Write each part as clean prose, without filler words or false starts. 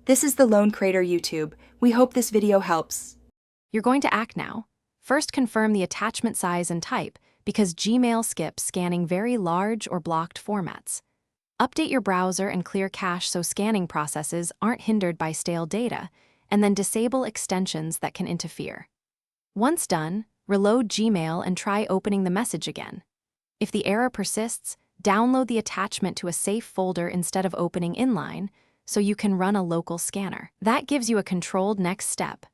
This is the Lone Crater YouTube. We hope this video helps. You're going to act now. First, confirm the attachment size and type, because Gmail skips scanning very large or blocked formats. Update your browser and clear cache so scanning processes aren't hindered by stale data, and then disable extensions that can interfere. Once done, reload Gmail and try opening the message again. If the error persists, download the attachment to a safe folder instead of opening inline, so you can run a local scanner. That gives you a controlled next step.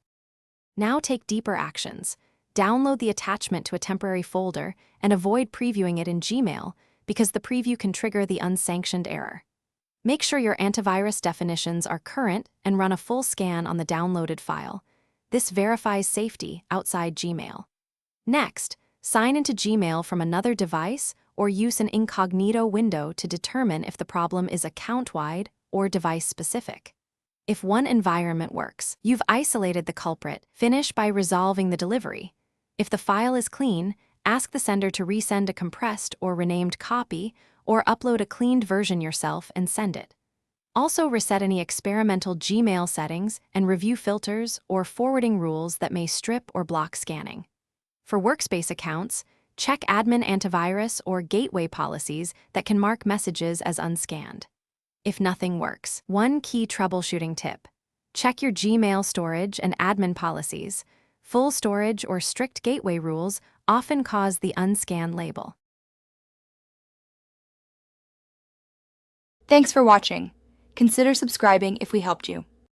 Now take deeper actions. Download the attachment to a temporary folder and avoid previewing it in Gmail, because the preview can trigger the unsanctioned error. Make sure your antivirus definitions are current and run a full scan on the downloaded file. This verifies safety outside Gmail. Next, sign into Gmail from another device or use an incognito window to determine if the problem is account-wide or device-specific. If one environment works, you've isolated the culprit. Finish by resolving the delivery. If the file is clean, ask the sender to resend a compressed or renamed copy, or upload a cleaned version yourself and send it. Also, reset any experimental Gmail settings and review filters or forwarding rules that may strip or block scanning. For workspace accounts, check admin antivirus or gateway policies that can mark messages as unscanned. If nothing works, one key troubleshooting tip: check your Gmail storage and admin policies. Full storage or strict gateway rules often cause the unscan label. Thanks for watching. Consider subscribing if we helped you.